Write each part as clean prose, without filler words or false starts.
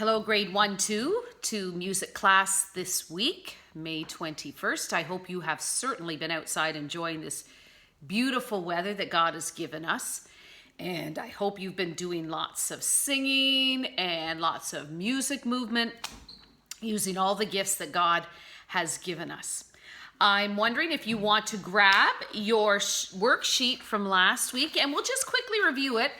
Hello, grade 1-2 to music class this week, May 21st. I hope you have certainly been outside enjoying this beautiful weather that God has given us. And I hope you've been doing lots of singing and lots of music movement, using all the gifts that God has given us. I'm wondering if you want to grab your worksheet from last week, and we'll just quickly review it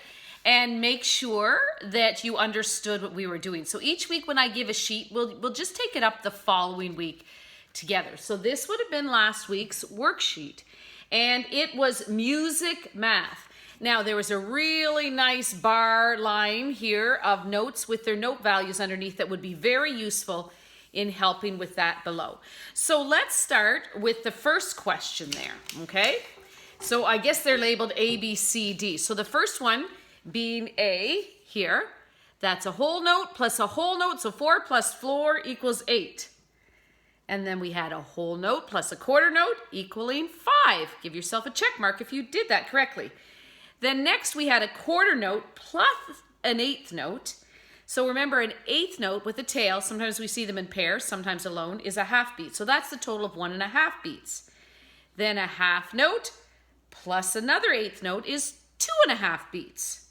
and make sure that you understood what we were doing. So each week when I give a sheet, we'll just take it up the following week together. So this would have been last week's worksheet, and it was music math. Now there was a really nice bar line here of notes with their note values underneath that would be very useful in helping with that below. So let's start with the first question there, okay? So I guess they're labeled A, B, C, D. So the first one being A here, that's a whole note plus a whole note, so 4 plus 4 equals 8. And then we had a whole note plus a quarter note equaling 5. Give yourself a check mark if you did that correctly. Then next we had a quarter note plus an eighth note. So remember, an eighth note with a tail, sometimes we see them in pairs, sometimes alone, is a half beat. So that's the total of 1.5 beats. Then a half note plus another eighth note is 2.5 beats.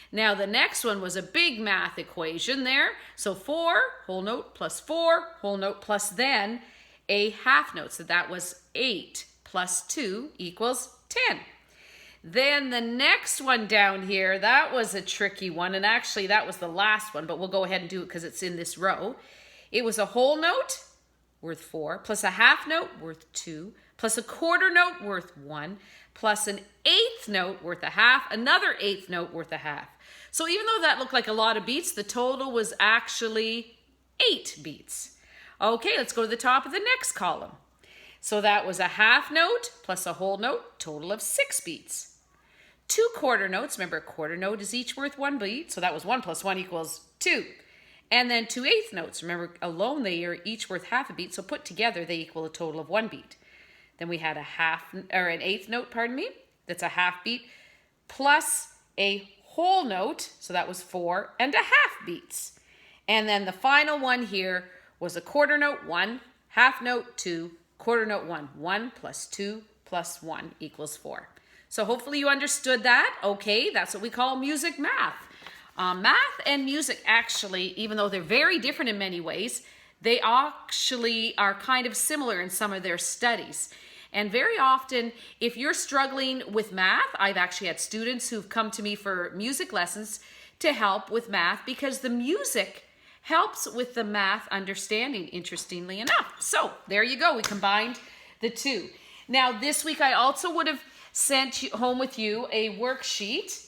Now the next one was a big math equation there. So 4 whole note plus 4 whole note plus then a half note. So that was 8 plus 2 equals 10. Then the next one down here, that was a tricky one. And actually that was the last one, but we'll go ahead and do it because it's in this row. It was a whole note worth 4 plus a half note worth 2 plus a quarter note worth 1 plus an eighth note worth a half, another eighth note worth a half. So even though that looked like a lot of beats, the total was actually 8 beats. Okay, let's go to the top of the next column. So that was a half note plus a whole note, total of 6 beats. 2 quarter notes, remember a quarter note is each worth 1 beat, so that was 1 plus 1 equals 2. And then 2 eighth notes, remember alone they are each worth half a beat, so put together they equal a total of 1 beat. Then we had an eighth note, that's a half beat, plus a whole note, so that was 4.5 beats. And then the final one here was a quarter note, 1, half note, 2, quarter note, 1. 1 plus 2 plus 1 equals 4. So hopefully you understood that. Okay, that's what we call music math. Math and music actually, even though they're very different in many ways, they actually are kind of similar in some of their studies. And very often, if you're struggling with math, I've actually had students who've come to me for music lessons to help with math because the music helps with the math understanding, interestingly enough. So there you go, we combined the two. Now this week I also would have sent home with you a worksheet,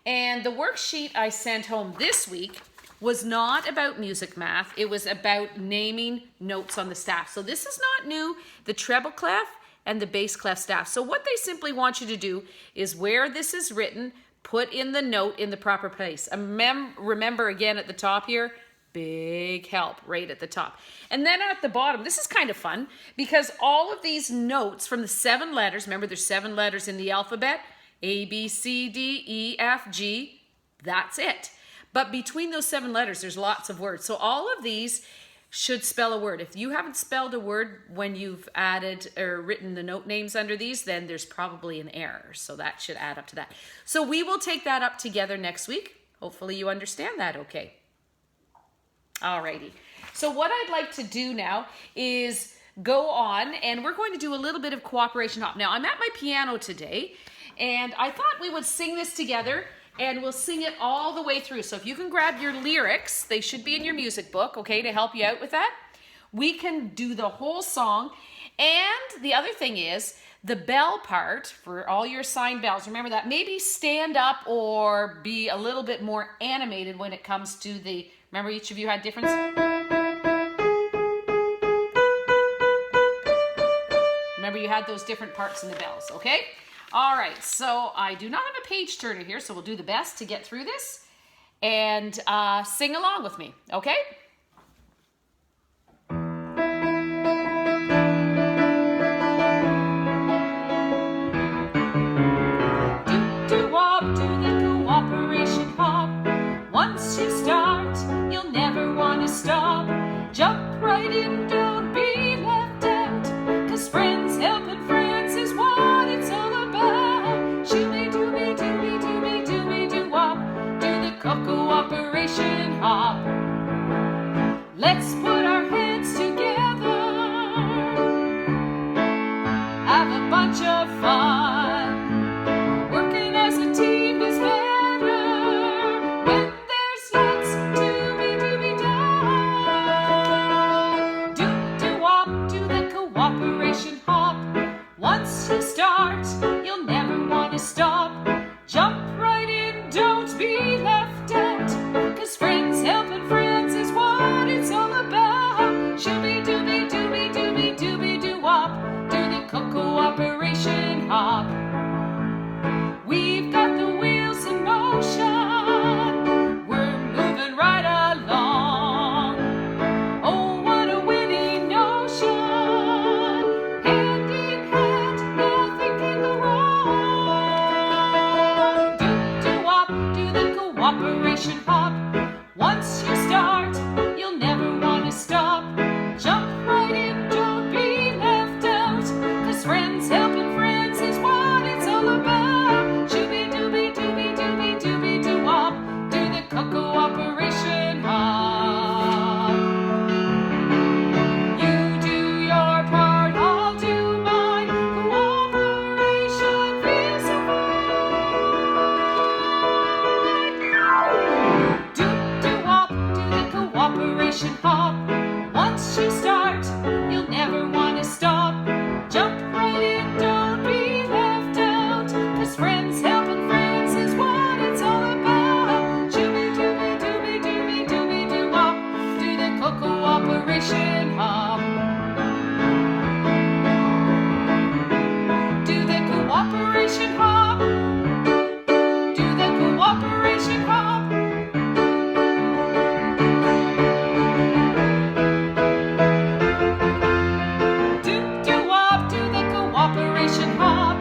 and the worksheet I sent home this week was not about music math, it was about naming notes on the staff. So this is not new, the treble clef and the bass clef staff. So what they simply want you to do is where this is written, put in the note in the proper place. Remember again at the top here, big help right at the top. And then at the bottom, this is kind of fun because all of these notes from the 7 letters, remember there's 7 letters in the alphabet, A, B, C, D, E, F, G, that's it. But between those 7 letters, there's lots of words. So all of these should spell a word. If you haven't spelled a word when you've added or written the note names under these, then there's probably an error. So that should add up to that. So we will take that up together next week. Hopefully you understand that okay. Alrighty. So what I'd like to do now is go on and we're going to do a little bit of cooperation hop. Now I'm at my piano today and I thought we would sing this together and we'll sing it all the way through. So if you can grab your lyrics, they should be in your music book, okay, to help you out with that. We can do the whole song. And the other thing is the bell part for all your assigned bells. Remember that, maybe stand up or be a little bit more animated when it comes to the, remember each of you had different. Remember you had those different parts in the bells, okay? All right, so I do not have a page turner here, so we'll do the best to get through this and sing along with me, okay? Do the cooperation hop. Once you start, you'll never want stop. Jump right in, don't be left out. 'Cause friends helping friends is what it's all about. Shooby-dooby-dooby-dooby-doo-wop. Do the co-cooperation hop. Let's put our heads together. Have a bunch of fun. Working as a team is better when there's lots to be done. Do-do-wop, do the cooperation hop. Once you start, you'll never want to stop. Jump right in, don't be left out. 'Cause friends helping friends is what it's all about. Shooby-dooby-dooby-dooby-dooby-doo-wop. Do the co-cooperation hop. We've got the wheels in motion. We're moving right along. Oh, what a winning notion. Hand in hand, nothing can go wrong. Do-do-wop, do the cooperation hop. Once you start, you'll never want to stop. Jump right in, don't be left out. 'Cause friends helping friends is what it's all about. Shooby-dooby-dooby-dooby-dooby-doo-wop. Do the co-cooperation hop. You do your part, I'll do mine. Cooperation feels so fine. Do-do-wop, do the cooperation hop. Once you start, you'll never want to stop. Jump right in, don't be left out. 'Cause friends helping friends is what it's all about. Shooby-dooby-dooby-dooby-dooby-doo-wop. Do the co-cooperation hop. Do the cooperation hop. Do the cooperation hop. Do-do-wop, do the cooperation hop.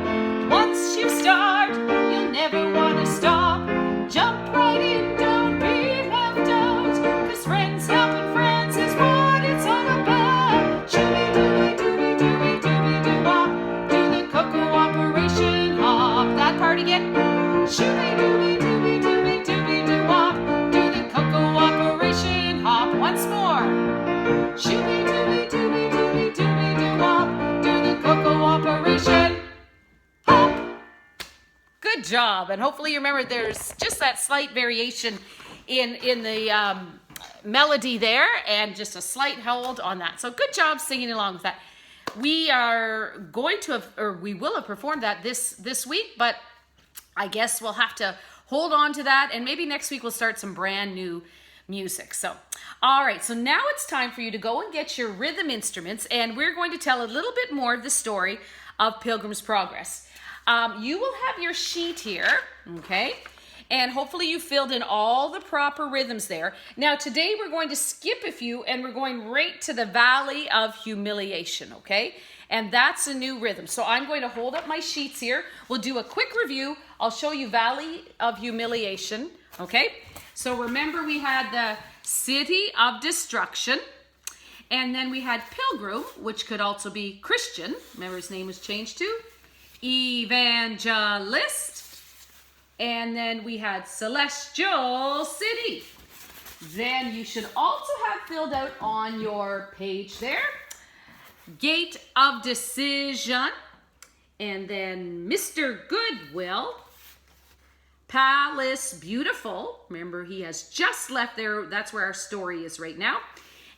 Once you start, you'll never want to stop. Jump right in, don't be left out. 'Cause friends helping friends is what it's all about. Shooby-dooby-dooby-dooby-dooby-doo-wop. Do the co-cooperation hop. That part again. Shooby-dooby-dooby-dooby-dooby-doo-wop. Do the co-cooperation hop. Once more. Shooby-dooby-dooby-dooby-dooby-doo-wop. Do the co-cooperation hop. Good job. And hopefully you remember there's just that slight variation in the melody there and just a slight hold on that. So good job singing along with that. We are going to have, or we will have performed that this week, but I guess we'll have to hold on to that, and maybe next week we'll start some brand new music. So, all right, so now it's time for you to go and get your rhythm instruments, and we're going to tell a little bit more of the story of Pilgrim's Progress. You will have your sheet here, okay? And hopefully you filled in all the proper rhythms there. Now today we're going to skip a few and we're going right to the Valley of Humiliation, okay? And that's a new rhythm. So I'm going to hold up my sheets here. We'll do a quick review. I'll show you Valley of Humiliation, okay? So remember we had the City of Destruction, and then we had Pilgrim, which could also be Christian. Remember his name was changed to Evangelist. And then we had Celestial City. Then you should also have filled out on your page there, Gate of Decision, and then Mr. Goodwill, Palace Beautiful. Remember, he has just left there. That's where our story is right now.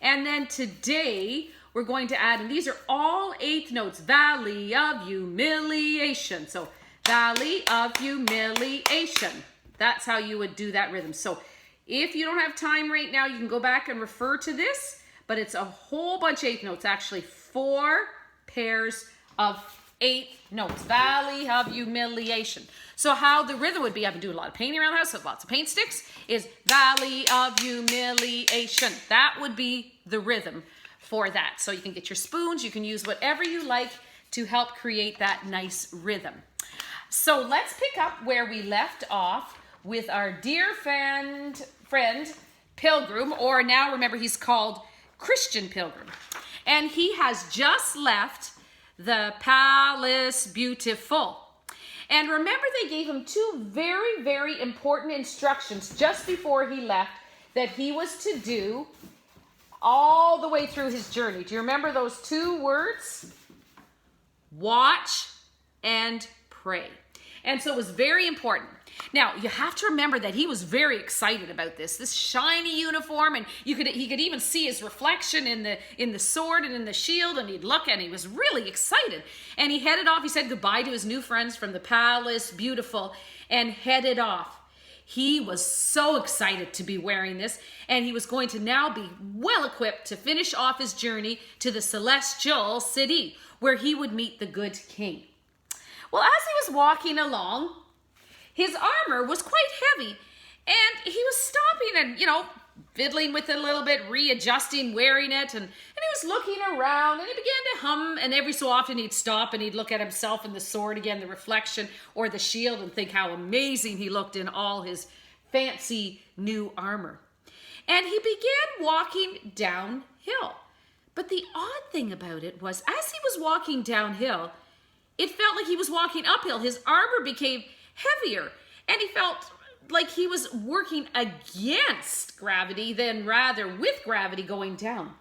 And then today, we're going to add, and these are all eighth notes, Valley of Humiliation. So, Valley of Humiliation. That's how you would do that rhythm. So, if you don't have time right now, you can go back and refer to this, but it's a whole bunch of eighth notes, actually 4 pairs of eighth notes. Valley of Humiliation. So how the rhythm would be, I've been doing a lot of painting around the house with lots of paint sticks, is Valley of Humiliation. That would be the rhythm for that. So you can get your spoons, you can use whatever you like to help create that nice rhythm. So let's pick up where we left off with our dear friend Pilgrim, or now remember he's called Christian Pilgrim. And he has just left the Palace Beautiful. And remember, they gave him two very, very important instructions just before he left that he was to do all the way through his journey. Do you remember those two words? Watch and pray. And so it was very important. Now, you have to remember that he was very excited about this shiny uniform, and he could even see his reflection in the sword and in the shield, and he'd look and he was really excited. And he headed off. He said goodbye to his new friends from the Palace Beautiful and headed off. He was so excited to be wearing this, and he was going to now be well equipped to finish off his journey to the Celestial City, where he would meet the good king. Well, as he was walking along, his armor was quite heavy, and he was stopping and, fiddling with it a little bit, readjusting, wearing it, and he was looking around, and he began to hum, and every so often he'd stop and he'd look at himself in the sword again, the reflection, or the shield, and think how amazing he looked in all his fancy new armor. And he began walking downhill. But the odd thing about it was, as he was walking downhill, it felt like he was walking uphill. His armor became heavier, and he felt like he was working against gravity than rather with gravity going down.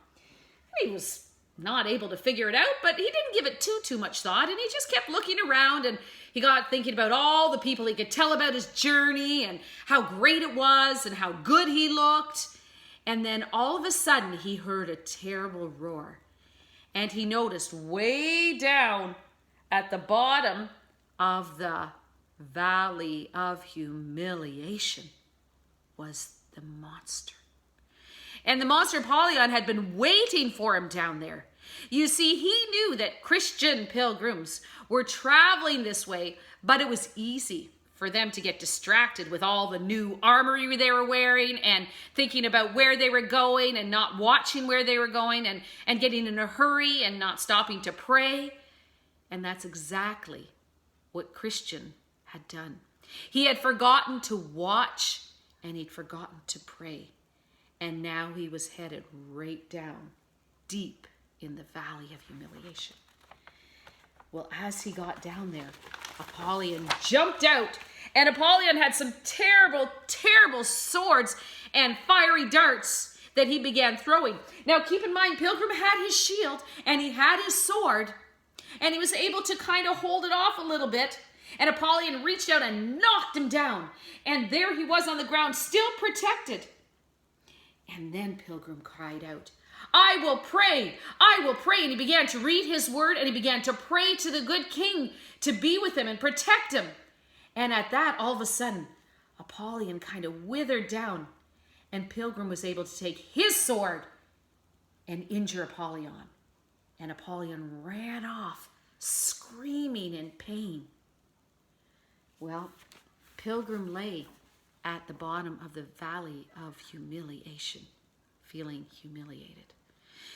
He was not able to figure it out, but he didn't give it too much thought, and he just kept looking around, and he got thinking about all the people he could tell about his journey and how great it was and how good he looked. And then all of a sudden he heard a terrible roar, and he noticed way down at the bottom of the Valley of Humiliation was the monster. And the monster Apollyon had been waiting for him down there. You see, he knew that Christian pilgrims were traveling this way, but it was easy for them to get distracted with all the new armory they were wearing and thinking about where they were going and not watching where they were going and getting in a hurry and not stopping to pray. And that's exactly what Christian had done. He had forgotten to watch, and he'd forgotten to pray. And now he was headed right down, deep in the Valley of Humiliation. Well, as he got down there, Apollyon jumped out, and Apollyon had some terrible, terrible swords and fiery darts that he began throwing. Now, keep in mind, Pilgrim had his shield, and he had his sword, and he was able to kind of hold it off a little bit. And Apollyon reached out and knocked him down. And there he was on the ground, still protected. And then Pilgrim cried out, I will pray, I will pray. And he began to read his word, and he began to pray to the good king to be with him and protect him. And at that, all of a sudden, Apollyon kind of withered down, and Pilgrim was able to take his sword and injure Apollyon. And Apollyon ran off, screaming in pain. Well, Pilgrim lay at the bottom of the Valley of Humiliation, feeling humiliated.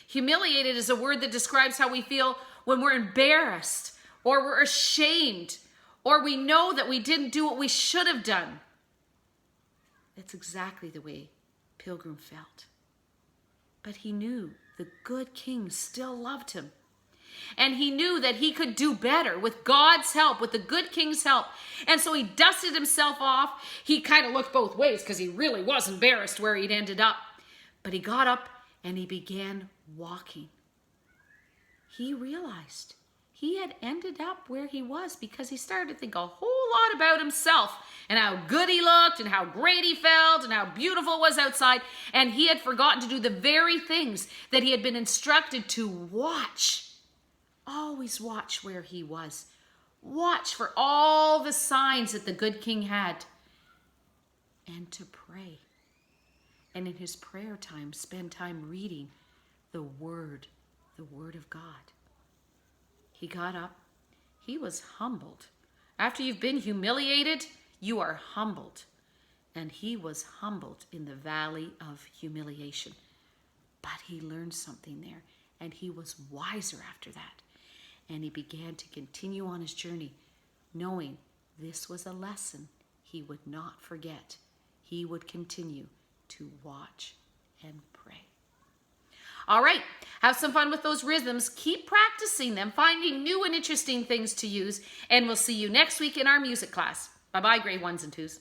Humiliated is a word that describes how we feel when we're embarrassed, or we're ashamed, or we know that we didn't do what we should have done. That's exactly the way Pilgrim felt. But he knew the good king still loved him. And he knew that he could do better with God's help, with the good king's help. And so he dusted himself off. He kind of looked both ways because he really was embarrassed where he'd ended up. But he got up and he began walking. He realized he had ended up where he was because he started to think a whole lot about himself and how good he looked and how great he felt and how beautiful it was outside. And he had forgotten to do the very things that he had been instructed to watch. Always watch where he was. Watch for all the signs that the good king had. And to pray. And in his prayer time, spend time reading the Word of God. He got up. He was humbled. After you've been humiliated, you are humbled. And he was humbled in the Valley of Humiliation. But he learned something there. And he was wiser after that. And he began to continue on his journey, knowing this was a lesson he would not forget. He would continue to watch and pray. All right, have some fun with those rhythms. Keep practicing them, finding new and interesting things to use, and we'll see you next week in our music class. Bye-bye, grade 1s and 2s.